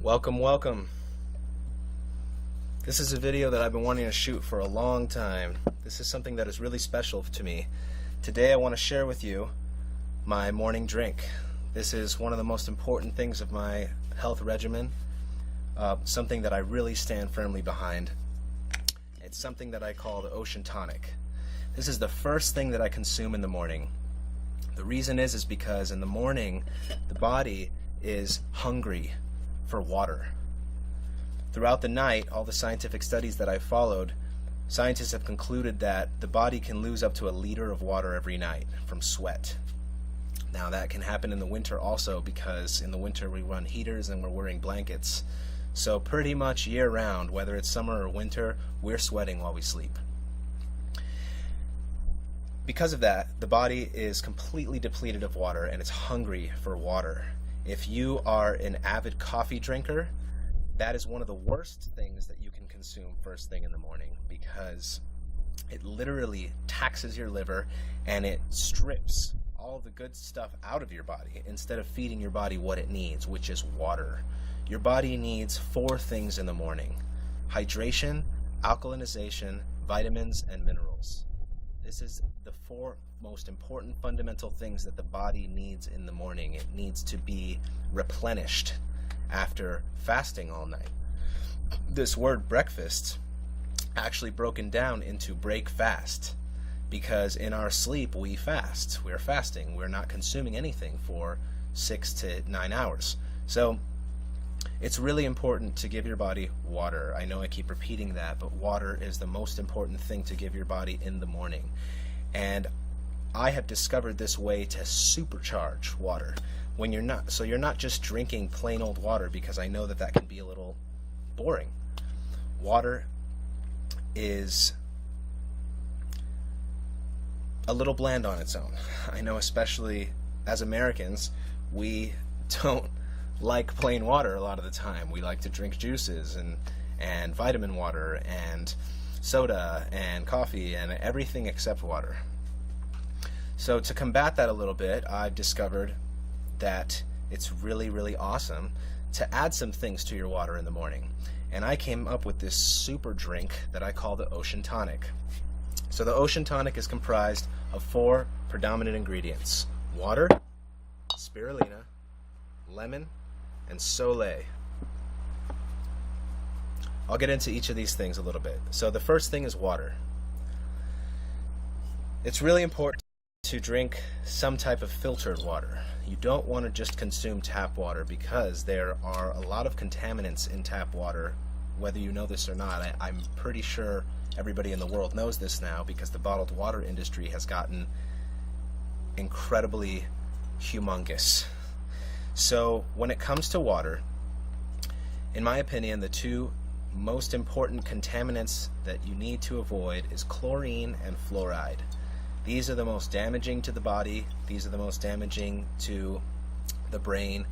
Welcome, welcome. This is a video that I've been wanting to shoot for a long time. This is something that is really special to me. Today I want to share with you my morning drink. This is one of the most important things of my health regimen, something that I really stand firmly behind. It's something that I call the Ocean Tonic. This is the first thing that I consume in the morning. The reason is because in the morning the body is hungry for water. Throughout the night, all the scientific studies that I've followed, scientists have concluded that the body can lose up to a liter of water every night from sweat. Now that can happen in the winter also, because in the winter we run heaters and we're wearing blankets. So pretty much year round, whether it's summer or winter, we're sweating while we sleep. Because of that, the body is completely depleted of water and it's hungry for water. If you are an avid coffee drinker, that is one of the worst things that you can consume first thing in the morning, because it literally taxes your liver and it strips all the good stuff out of your body instead of feeding your body what it needs, which is water. Your body needs 4 things in the morning: hydration, alkalinization, vitamins, and minerals. This is the 4 most important fundamental things that the body needs in the morning. It needs to be replenished after fasting all night. This word breakfast actually broken down into break fast, because in our sleep we fast. We're fasting. We're not consuming anything for 6 to 9 hours. So it's really important to give your body water. I know I keep repeating that, but water is the most important thing to give your body in the morning. And I have discovered this way to supercharge water. When you're not just drinking plain old water, because I know that that can be a little boring. Water is a little bland on its own. I know, especially as Americans, we don't like plain water a lot of the time. We like to drink juices and vitamin water and soda and coffee and everything except water. So to combat that a little bit, I've discovered that it's really, really awesome to add some things to your water in the morning. And I came up with this super drink that I call the Ocean Tonic. So the Ocean Tonic is comprised of 4 predominant ingredients: water, spirulina, lemon, and Soleil. I'll get into each of these things a little bit. So the first thing is water. It's really important to drink some type of filtered water. You don't want to just consume tap water, because there are a lot of contaminants in tap water, whether you know this or not. I'm pretty sure everybody in the world knows this now, because the bottled water industry has gotten incredibly humongous. So when it comes to water, in my opinion, the 2 most important contaminants that you need to avoid is chlorine and fluoride. These are the most damaging to the body. These are the most damaging to the brain.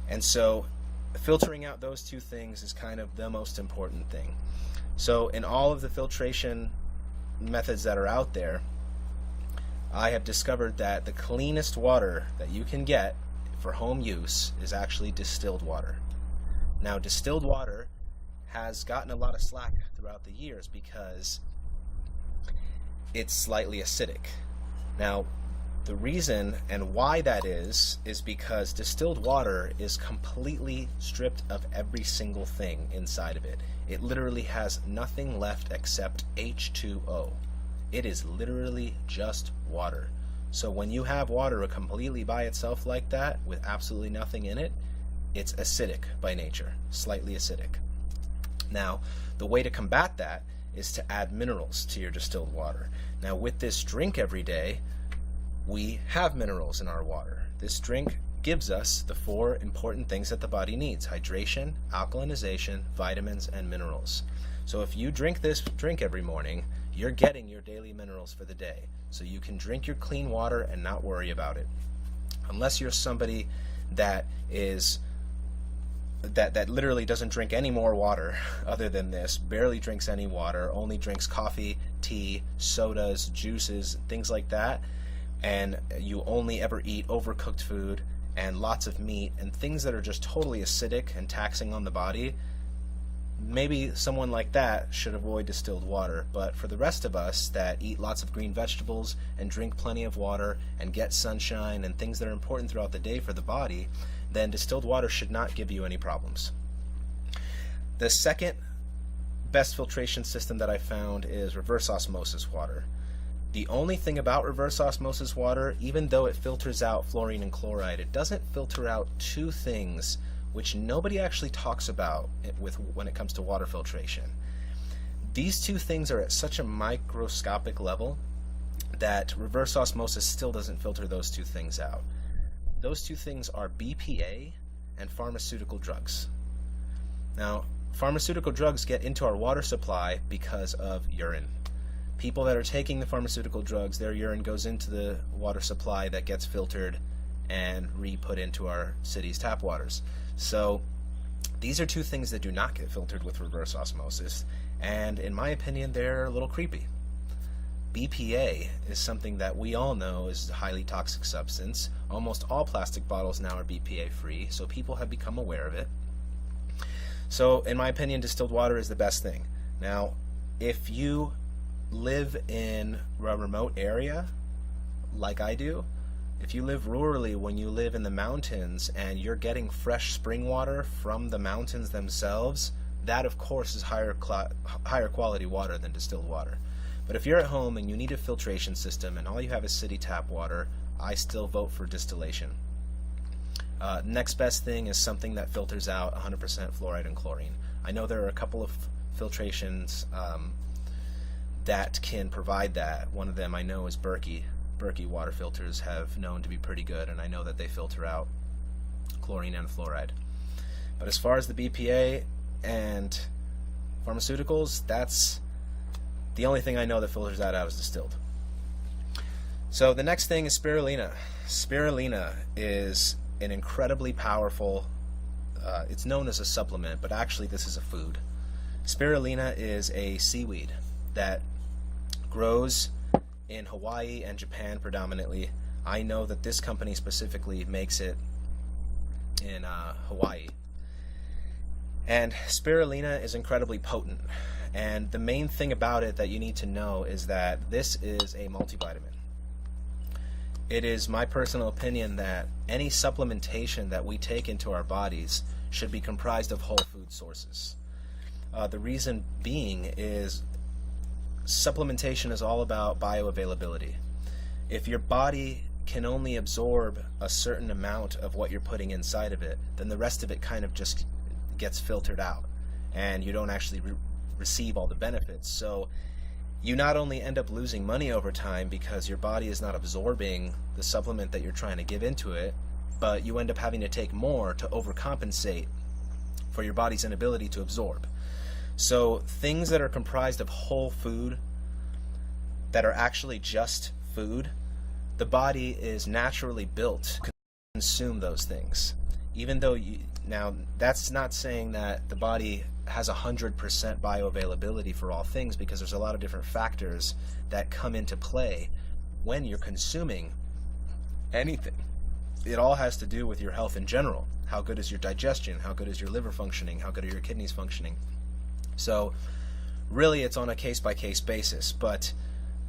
And so filtering out those 2 things is kind of the most important thing. So in all of the filtration methods that are out there, I have discovered that the cleanest water that you can get for home use is actually distilled water. Now, distilled water has gotten a lot of slack throughout the years because it's slightly acidic. Now, the reason and why that is because distilled water is completely stripped of every single thing inside of it. It literally has nothing left except H2O. It is literally just water. So when you have water completely by itself like that, with absolutely nothing in it, it's acidic by nature, slightly acidic. Now, the way to combat that is to add minerals to your distilled water. Now, with this drink every day, we have minerals in our water. This drink gives us the 4 important things that the body needs: hydration, alkalinization, vitamins, and minerals. So if you drink this drink every morning, you're getting your daily minerals for the day. So you can drink your clean water and not worry about it. Unless you're somebody that literally doesn't drink any more water other than this, barely drinks any water, only drinks coffee, tea, sodas, juices, things like that, and you only ever eat overcooked food and lots of meat and things that are just totally acidic and taxing on the body, maybe someone like that should avoid distilled water. But for the rest of us that eat lots of green vegetables and drink plenty of water and get sunshine and things that are important throughout the day for the body, then distilled water should not give you any problems. The second best filtration system that I found is reverse osmosis water. The only thing about reverse osmosis water, even though it filters out fluorine and chloride, it doesn't filter out two things which nobody actually talks about when it comes to water filtration. These two things are at such a microscopic level that reverse osmosis still doesn't filter those two things out. Those two things are BPA and pharmaceutical drugs. Now, pharmaceutical drugs get into our water supply because of urine. People that are taking the pharmaceutical drugs, their urine goes into the water supply that gets filtered and re-put into our city's tap waters. So these are two things that do not get filtered with reverse osmosis, and in my opinion, they're a little creepy. BPA is something that we all know is a highly toxic substance. Almost all plastic bottles now are BPA free, so people have become aware of it. So in my opinion, distilled water is the best thing. Now, if you live in a remote area like I do, if you live rurally, when you live in the mountains and you're getting fresh spring water from the mountains themselves, that of course is higher quality water than distilled water. But if you're at home and you need a filtration system and all you have is city tap water, I still vote for distillation. Next best thing is something that filters out 100% fluoride and chlorine. I know there are a couple of filtrations that can provide that. One of them I know is Berkey. Berkey water filters have known to be pretty good, and I know that they filter out chlorine and fluoride. But as far as the BPA and pharmaceuticals, that's the only thing I know that filters that out is distilled. So the next thing is spirulina. Spirulina is an incredibly powerful, it's known as a supplement, but actually this is a food. Spirulina is a seaweed that grows in Hawaii and Japan predominantly. I know that this company specifically makes it in Hawaii. And spirulina is incredibly potent. And the main thing about it that you need to know is that this is a multivitamin. It is my personal opinion that any supplementation that we take into our bodies should be comprised of whole food sources. The reason being is supplementation is all about bioavailability. If your body can only absorb a certain amount of what you're putting inside of it, then the rest of it kind of just gets filtered out, and you don't actually receive all the benefits. So you not only end up losing money over time because your body is not absorbing the supplement that you're trying to give into it, but you end up having to take more to overcompensate for your body's inability to absorb. So things that are comprised of whole food, that are actually just food, the body is naturally built to consume those things. Even though now that's not saying that the body has 100% bioavailability for all things, because there's a lot of different factors that come into play when you're consuming anything. It all has to do with your health in general. How good is your digestion? How good is your liver functioning? How good are your kidneys functioning? So really it's on a case-by-case basis, but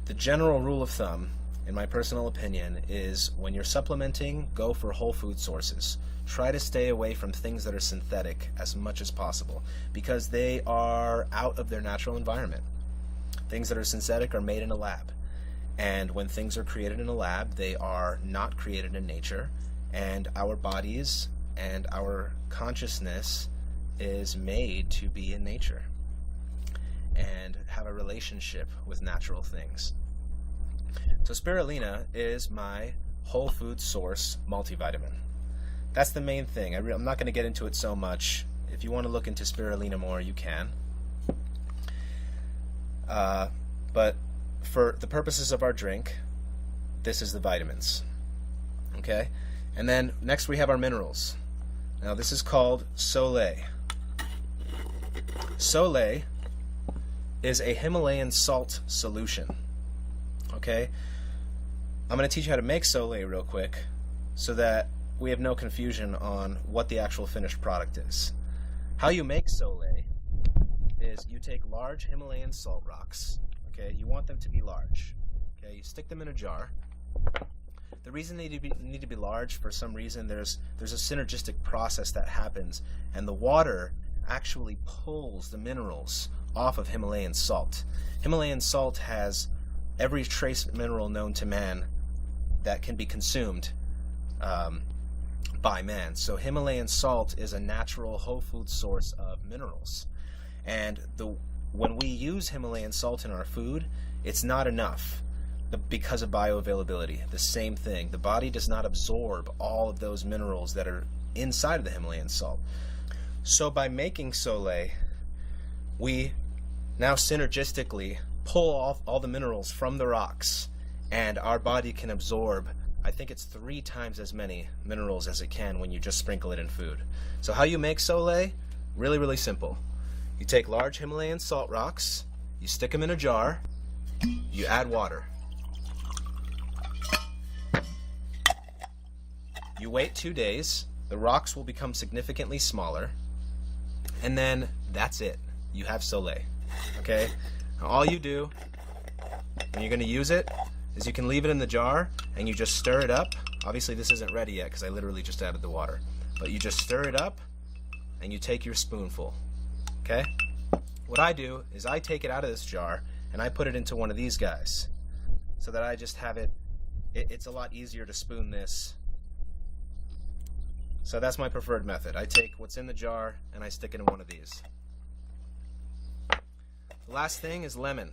the general rule of thumb, in my personal opinion, is when you're supplementing, go for whole food sources. Try to stay away from things that are synthetic as much as possible, because they are out of their natural environment. Things that are synthetic are made in a lab, and when things are created in a lab, they are not created in nature, and our bodies and our consciousness is made to be in nature and have a relationship with natural things. So spirulina is my whole food source multivitamin. That's the main thing. I'm not going to get into it so much. If you want to look into spirulina more, you can. But for the purposes of our drink, this is the vitamins. Okay? And then next we have our minerals. Now this is called Solae. Solae is a Himalayan salt solution. Okay? I'm going to teach you how to make Solae real quick so that we have no confusion on what the actual finished product is. How you make Soleil is you take large Himalayan salt rocks, okay? You want them to be large, okay? You stick them in a jar. The reason they need to be large, for some reason, there's a synergistic process that happens, and the water actually pulls the minerals off of Himalayan salt. Himalayan salt has every trace mineral known to man that can be consumed by man. So Himalayan salt is a natural whole food source of minerals. And when we use Himalayan salt in our food, it's not enough because of bioavailability. The same thing. The body does not absorb all of those minerals that are inside of the Himalayan salt. So by making Soleil, we now synergistically pull off all the minerals from the rocks, and our body can absorb, I think it's 3 times as many minerals as it can when you just sprinkle it in food. So how you make Soleil? Really, really simple. You take large Himalayan salt rocks, you stick them in a jar, you add water. You wait 2 days, the rocks will become significantly smaller, and then that's it. You have Soleil, okay? Now all you do when you're going to use it is you can leave it in the jar and you just stir it up. Obviously this isn't ready yet because I literally just added the water. But you just stir it up and you take your spoonful, okay? What I do is I take it out of this jar and I put it into one of these guys so that I just have it, it's a lot easier to spoon this. So that's my preferred method. I take what's in the jar and I stick it in one of these. The last thing is lemon.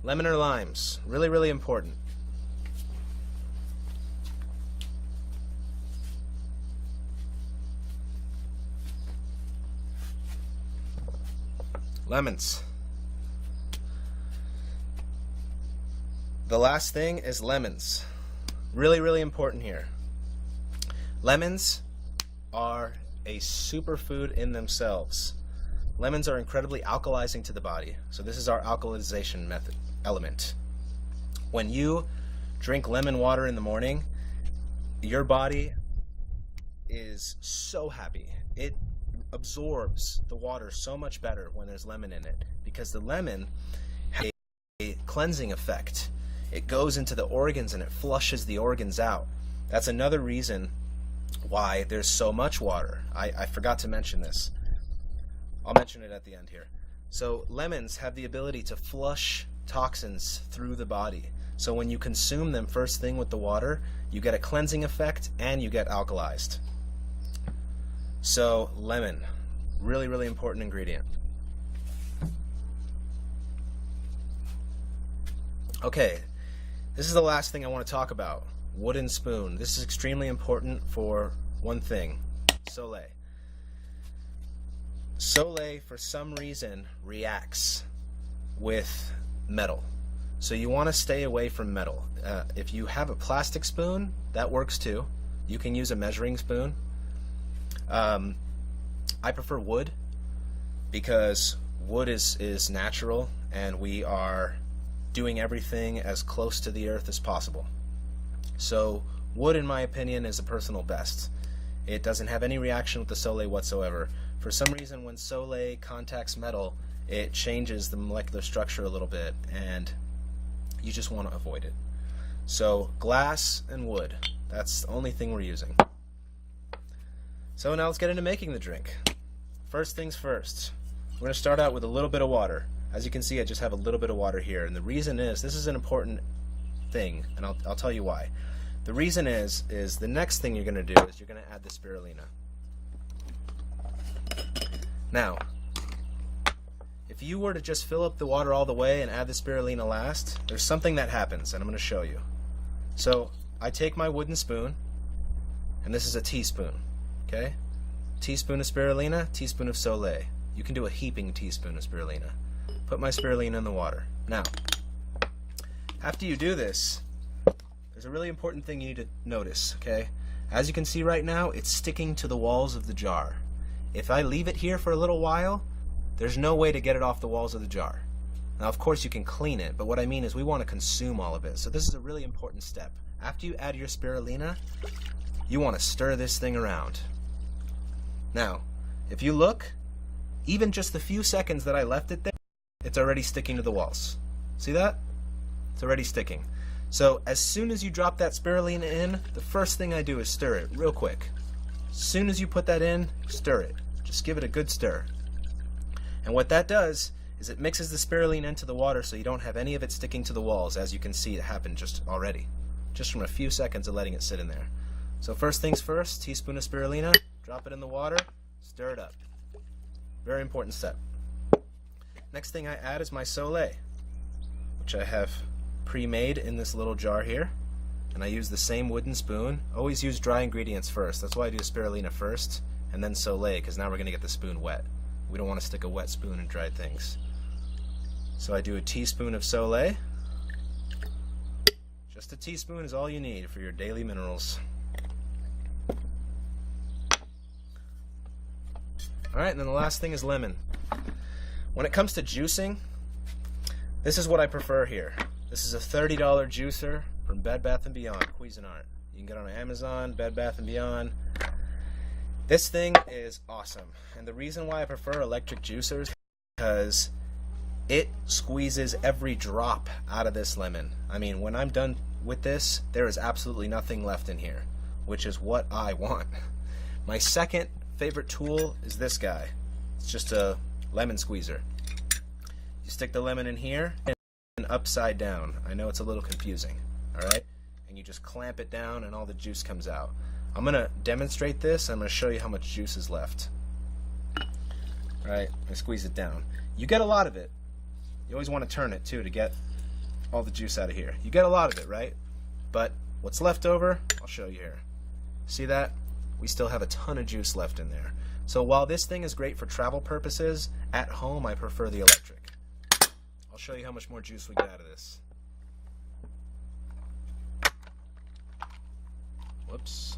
Lemon or limes. Really, really important. Lemons. The last thing is lemons. Really, really important here. Lemons are a superfood in themselves. Lemons are incredibly alkalizing to the body. So this is our alkalization element. When you drink lemon water in the morning, your body is so happy. It absorbs the water so much better when there's lemon in it, because the lemon has a cleansing effect. It goes into the organs and it flushes the organs out. That's another reason why there's so much water. I forgot to mention this. I'll mention it at the end here. So lemons have the ability to flush toxins through the body. So when you consume them first thing with the water, you get a cleansing effect and you get alkalized. So lemon, really, really important ingredient. Okay, this is the last thing I want to talk about. Wooden spoon. This is extremely important for one thing, Soleil. Soleil, for some reason, reacts with metal. So you want to stay away from metal. If you have a plastic spoon, that works too. You can use a measuring spoon. I prefer wood because wood is natural and we are doing everything as close to the earth as possible. So wood, in my opinion, is a personal best. It doesn't have any reaction with the Soleil whatsoever. For some reason, when Soleil contacts metal, it changes the molecular structure a little bit, and you just want to avoid it. So glass and wood, that's the only thing we're using. So now let's get into making the drink. First things first, we're going to start out with a little bit of water. As you can see, I just have a little bit of water here, and the reason is, this is an important thing, and I'll tell you why. The reason is the next thing you're going to do is you're going to add the spirulina. Now, if you were to just fill up the water all the way and add the spirulina last, there's something that happens, and I'm going to show you. So I take my wooden spoon, and this is a teaspoon, okay? Teaspoon of spirulina, teaspoon of Soleil. You can do a heaping teaspoon of spirulina. Put my spirulina in the water. Now, after you do this, there's a really important thing you need to notice, okay? As you can see right now, it's sticking to the walls of the jar. If I leave it here for a little while, there's no way to get it off the walls of the jar. Now, of course, you can clean it, but what I mean is we want to consume all of it. So this is a really important step. After you add your spirulina, you want to stir this thing around. Now, if you look, even just the few seconds that I left it there, it's already sticking to the walls. See that? It's already sticking. So as soon as you drop that spirulina in, the first thing I do is stir it real quick. As soon as you put that in, stir it. Just give it a good stir. And what that does is it mixes the spirulina into the water so you don't have any of it sticking to the walls, as you can see it happened just already. Just from a few seconds of letting it sit in there. So first things first, teaspoon of spirulina, drop it in the water, stir it up. Very important step. Next thing I add is my Soleil, which I have pre-made in this little jar here. And I use the same wooden spoon. Always use dry ingredients first. That's why I do spirulina first, and then Soleil, because now we're going to get the spoon wet. We don't want to stick a wet spoon in dried things. So I do a teaspoon of Soleil. Just a teaspoon is all you need for your daily minerals. Alright, and then the last thing is lemon. When it comes to juicing, this is what I prefer here. This is a $30 juicer from Bed Bath & Beyond, Cuisinart. You can get it on Amazon, Bed Bath & Beyond. This thing is awesome. And the reason why I prefer electric juicers is because it squeezes every drop out of this lemon. I mean, when I'm done with this, there is absolutely nothing left in here, which is what I want. My second favorite tool is this guy. It's just a lemon squeezer. You stick the lemon in here and upside down. I know it's a little confusing, alright? And you just clamp it down and all the juice comes out. I'm going to demonstrate this. I'm going to show you how much juice is left. Alright, I squeeze it down. You get a lot of it. You always want to turn it too to get all the juice out of here. You get a lot of it, right? But what's left over, I'll show you here. See that? We still have a ton of juice left in there. So while this thing is great for travel purposes, at home I prefer the electric. I'll show you how much more juice we get out of this. Whoops.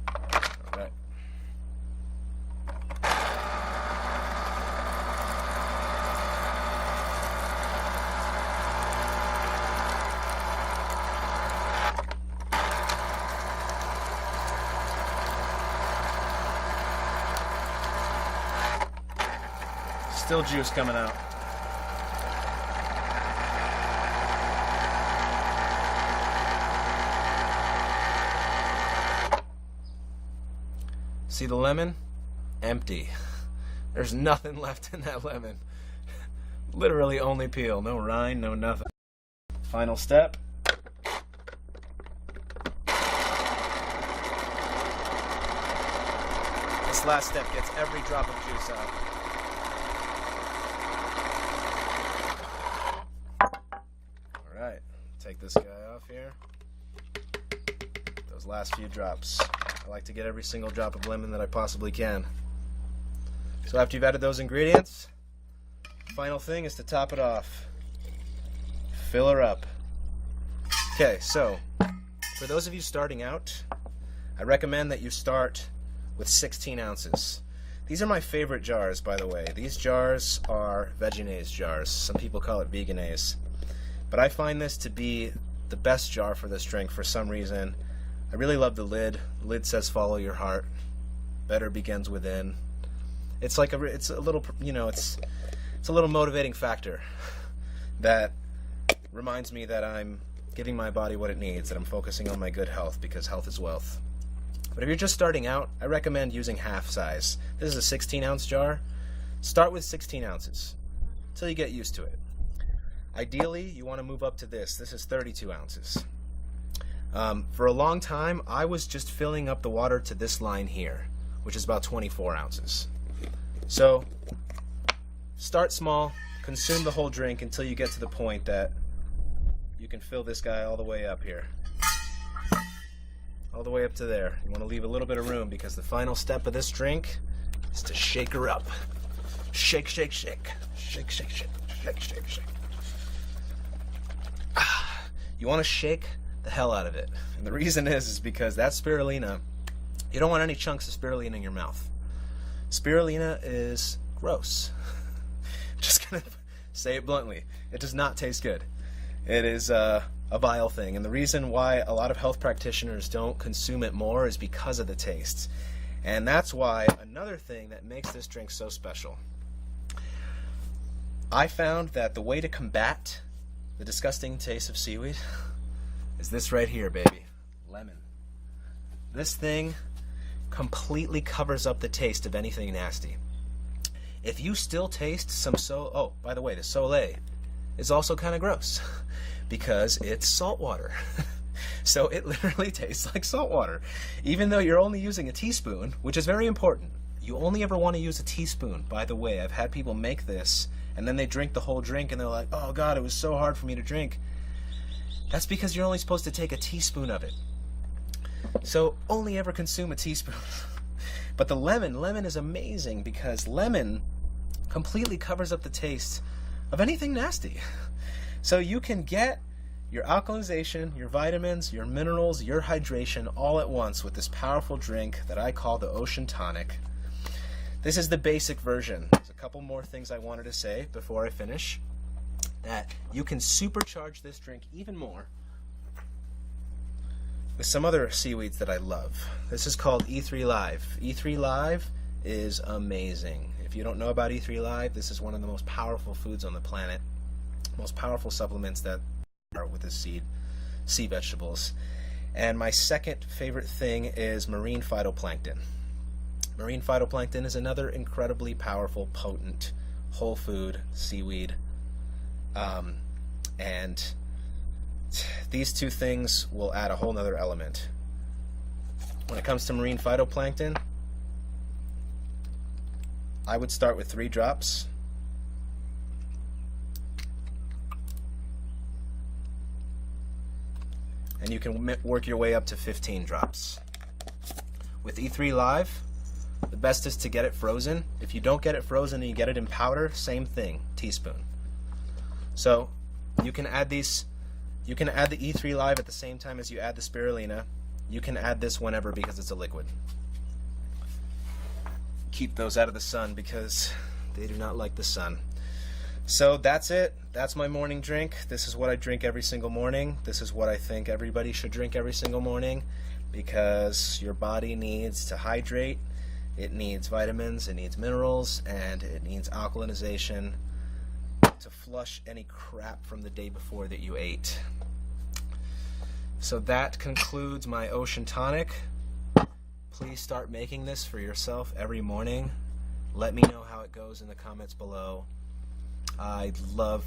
All right. Still juice coming out. See the lemon? Empty. There's nothing left in that lemon. Literally only peel. No rind, no nothing. Final step. This last step gets every drop of juice out. Alright, take this guy off here. Those last few drops. I like to get every single drop of lemon that I possibly can. So after you've added those ingredients, final thing is to top it off. Fill her up. Okay, so for those of you starting out, I recommend that you start with 16 ounces. These are my favorite jars, by the way. These jars are Vegenaise jars. Some people call it Vegenaise. But I find this to be the best jar for this drink for some reason. I really love the lid. The lid says follow your heart. Better begins within. It's like it's a little, you know, it's a little motivating factor that reminds me that I'm giving my body what it needs, that I'm focusing on my good health, because health is wealth. But if you're just starting out, I recommend using half size. This is a 16-ounce jar. Start with 16 ounces until you get used to it. Ideally, you want to move up to this. This is 32 ounces. For a long time, I was just filling up the water to this line here, which is about 24 ounces. So, start small, consume the whole drink until you get to the point that you can fill this guy all the way up here. All the way up to there. You want to leave a little bit of room because the final step of this drink is to shake her up. Shake, shake, shake. Shake, shake, shake. Shake, shake, shake. You want to shake the hell out of it. And the reason is because that spirulina, you don't want any chunks of spirulina in your mouth. Spirulina is gross. Just gonna say it bluntly. It does not taste good. It is a vile thing, and the reason why a lot of health practitioners don't consume it more is because of the taste. And that's why another thing that makes this drink so special. I found that the way to combat the disgusting taste of seaweed is this right here, baby. Lemon. This thing completely covers up the taste of anything nasty. If you still taste some oh, by the way, the Soleil is also kind of gross because it's salt water. So it literally tastes like salt water. Even though you're only using a teaspoon, which is very important. You only ever want to use a teaspoon. By the way, I've had people make this and then they drink the whole drink and they're like, oh God, it was so hard for me to drink. That's because you're only supposed to take a teaspoon of it. So only ever consume a teaspoon. But the lemon is amazing because lemon completely covers up the taste of anything nasty. So you can get your alkalization, your vitamins, your minerals, your hydration all at once with this powerful drink that I call the Ocean Tonic. This is the basic version. There's a couple more things I wanted to say before I finish. That you can supercharge this drink even more with some other seaweeds that I love. This is called E3 Live. E3 Live is amazing. If you don't know about E3 Live, this is one of the most powerful foods on the planet. Most powerful supplements that are with this sea vegetables. And my second favorite thing is marine phytoplankton. Marine phytoplankton is another incredibly powerful, potent, whole food seaweed. And these two things will add a whole nother element. When it comes to marine phytoplankton, I would start with 3 drops. And you can work your way up to 15 drops. With E3 Live, the best is to get it frozen. If you don't get it frozen and you get it in powder, same thing, teaspoon. So you can add these. You can add the E3 Live at the same time as you add the spirulina. You can add this whenever because it's a liquid. Keep those out of the sun because they do not like the sun. So that's it. That's my morning drink. This is what I drink every single morning. This is what I think everybody should drink every single morning because your body needs to hydrate. It needs vitamins, it needs minerals, and it needs alkalinization to flush any crap from the day before that you ate. So that concludes my Ocean Tonic. Please start making this for yourself every morning. Let me know how it goes in the comments below. I'd love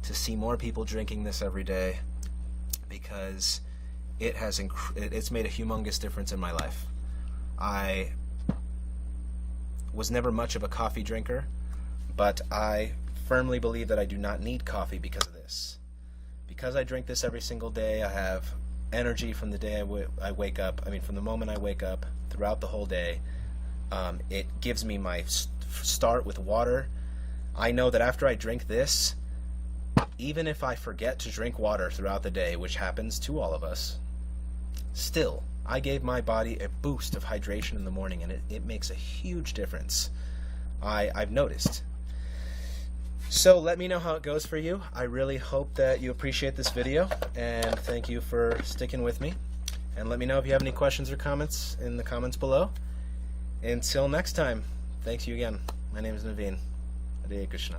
to see more people drinking this every day because it's made a humongous difference in my life. I was never much of a coffee drinker, but I firmly believe that I do not need coffee because of this. Because I drink this every single day, I have energy from the day I wake up. I mean, from the moment I wake up throughout the whole day. It gives me my start with water. I know that after I drink this, even if I forget to drink water throughout the day, which happens to all of us, still, I gave my body a boost of hydration in the morning, and it makes a huge difference. I've noticed. So let me know how it goes for you. I really hope that you appreciate this video, and thank you for sticking with me. And let me know if you have any questions or comments in the comments below. Until next time, thanks you again. My name is Naveen. Hare Krishna.